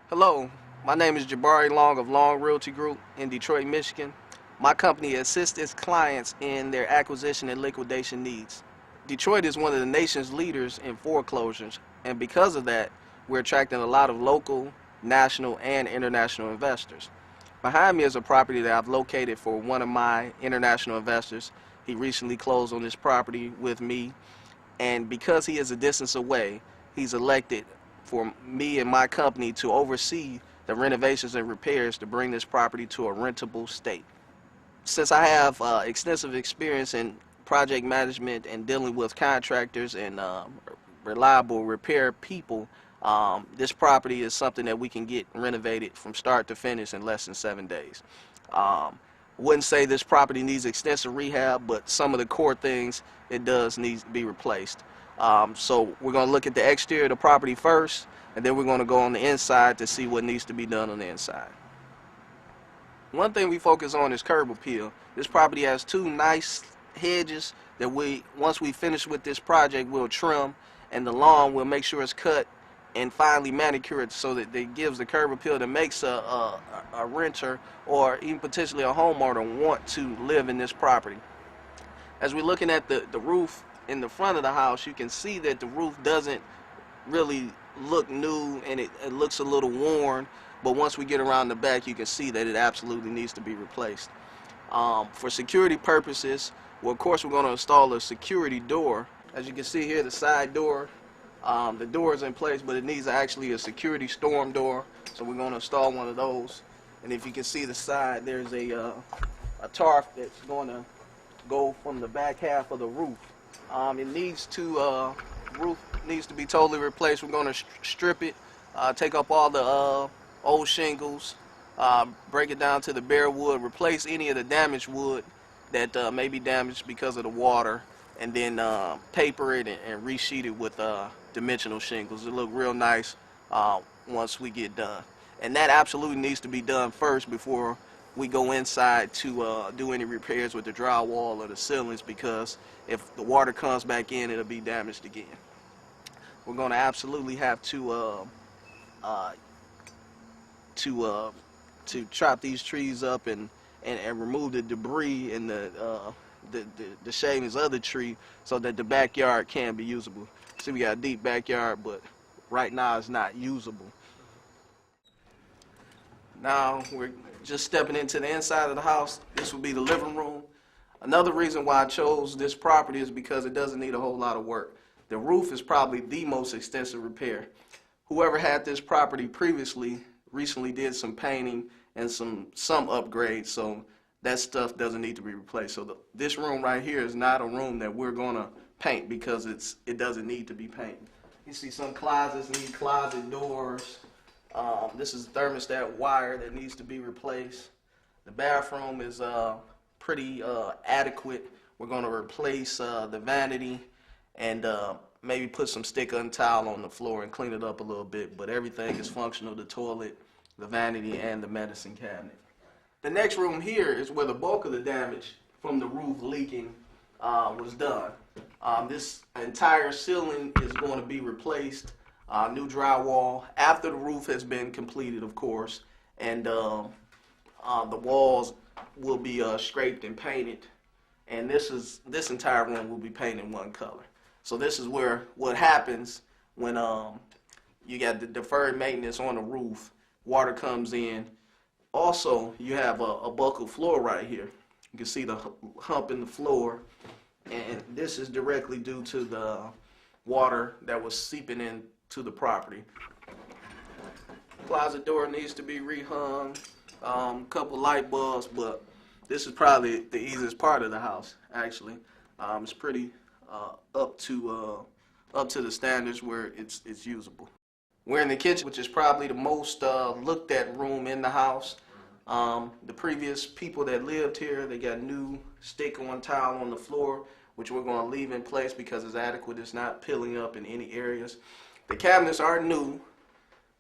Hello, my name is Jabari Long of Long Realty Group in Detroit, Michigan. My company assists its clients in their acquisition and liquidation needs. Detroit is one of the nation's leaders in foreclosures, and because of that, we're attracting a lot of local, national, and international investors. Behind me is a property that I've located for one of my international investors. He recently closed on this property with me, and because he is a distance away, he's elected for me and my company to oversee the renovations and repairs to bring this property to a rentable state. Since I have extensive experience in project management and dealing with contractors and reliable repair people, this property is something that we can get renovated from start to finish in less than 7 days. Wouldn't say this property needs extensive rehab, but some of the core things it does need to be replaced. So we're going to look at the exterior of the property first, and then we're going to go on the inside to see what needs to be done on the inside. One thing we focus on is curb appeal. This property has two nice hedges that once we finish with this project, we'll trim, and the lawn we'll make sure it's cut and finally manicured so that it gives the curb appeal that makes a renter or even potentially a homeowner want to live in this property. As we're looking at the roof in the front of the house, you can see that the roof doesn't really look new, and it looks a little worn, but once we get around the back, you can see that it absolutely needs to be replaced. For security purposes, well, of course, we're going to install a security door. As you can see here, the side door, the door is in place, but it needs actually a security storm door, so we're going to install one of those. And if you can see the side, there's a tarp that's going to go from the back half of the roof. Roof needs to be totally replaced. We're going to strip it, take up all the old shingles, break it down to the bare wood, replace any of the damaged wood that may be damaged because of the water, and then paper it and resheet it with dimensional shingles. It'll look real nice once we get done. And that absolutely needs to be done first before we go inside to do any repairs with the drywall or the ceilings, because if the water comes back in, it'll be damaged again. We're going to absolutely have to chop these trees up and remove the debris and the shavings of the tree so that the backyard can be usable. See, we got a deep backyard, but right now it's not usable. Now we're just stepping into the inside of the house. This will be the living room. Another reason why I chose this property is because it doesn't need a whole lot of work. The roof is probably the most extensive repair. Whoever had this property previously recently did some painting and some upgrades, so that stuff doesn't need to be replaced. So this room right here is not a room that we're going to paint because it doesn't need to be painted. You see some closets need closet doors. This is thermostat wire that needs to be replaced. The bathroom is pretty adequate. We're going to replace the vanity and maybe put some stick-on tile on the floor and clean it up a little bit, but everything is functional: the toilet, the vanity, and the medicine cabinet. The next room here is where the bulk of the damage from the roof leaking was done. This entire ceiling is going to be replaced, new drywall after the roof has been completed, of course, and the walls will be scraped and painted, and this entire room will be painted one color. So this is what happens when you got the deferred maintenance on the roof. Water comes in. Also, you have a buckled floor right here. You can see the hump in the floor, and this is directly due to the water that was seeping into the property. Closet door needs to be rehung. Couple light bulbs, but this is probably the easiest part of the house. Actually, it's pretty up to the standards where it's usable. We're in the kitchen, which is probably the most looked at room in the house. The previous people that lived here, they got new stick-on tile on the floor, which we're going to leave in place because it's adequate. It's not peeling up in any areas. The cabinets are new,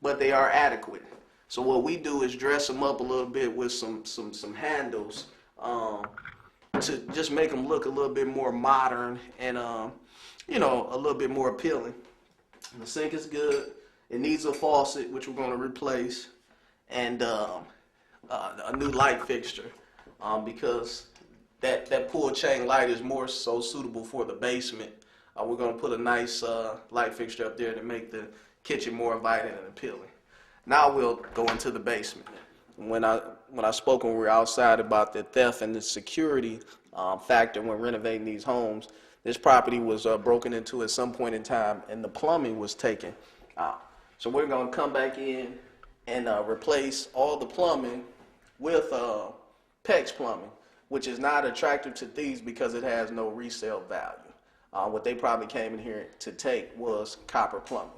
but they are adequate. So what we do is dress them up a little bit with some handles to just make them look a little bit more modern and a little bit more appealing. The sink is good. It needs a faucet, which we're going to replace, and a new light fixture, because that pull chain light is more so suitable for the basement. We're going to put a nice light fixture up there to make the kitchen more inviting and appealing. Now we'll go into the basement. When I spoke when we were outside about the theft and the security factor when renovating these homes, this property was broken into at some point in time, and the plumbing was taken out. So we're going to come back in and replace all the plumbing with PEX plumbing, which is not attractive to thieves because it has no resale value. What they probably came in here to take was copper plumbing.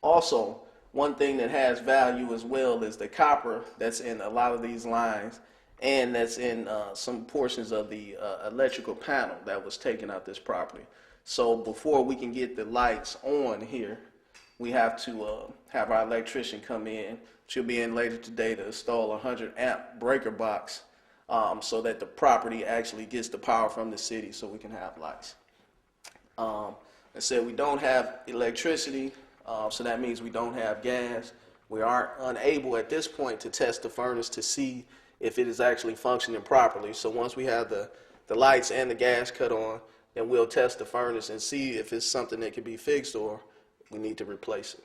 Also, one thing that has value as well is the copper that's in a lot of these lines, and that's in some portions of the electrical panel that was taken out this property. So before we can get the lights on here, we have to have our electrician come in. She'll be in later today to install a 100 amp breaker box so that the property actually gets the power from the city so we can have lights. I said we don't have electricity, so that means we don't have gas. We are unable at this point to test the furnace to see if it is actually functioning properly. So once we have the lights and the gas cut on, then we'll test the furnace and see if it's something that can be fixed or we need to replace it.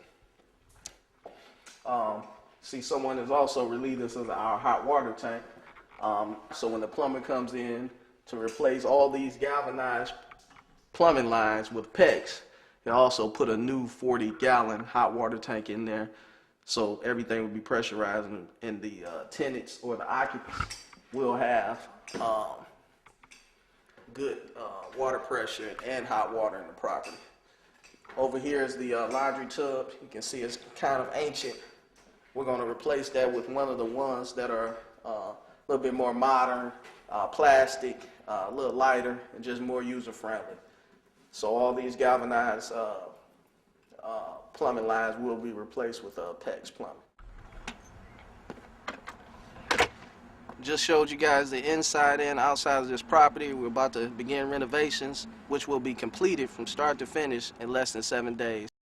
See, someone has also relieved us of our hot water tank. So when the plumber comes in to replace all these galvanized plumbing lines with PEX, they also put a new 40-gallon hot water tank in there, so everything will be pressurized, and the tenants or the occupants will have good water pressure and hot water in the property. Over here is the laundry tub. You can see it's kind of ancient. We're going to replace that with one of the ones that are a little bit more modern, plastic, a little lighter, and just more user-friendly. So all these galvanized plumbing lines will be replaced with PEX plumbing. Just showed you guys the inside and outside of this property. We're about to begin renovations, which will be completed from start to finish in less than 7 days.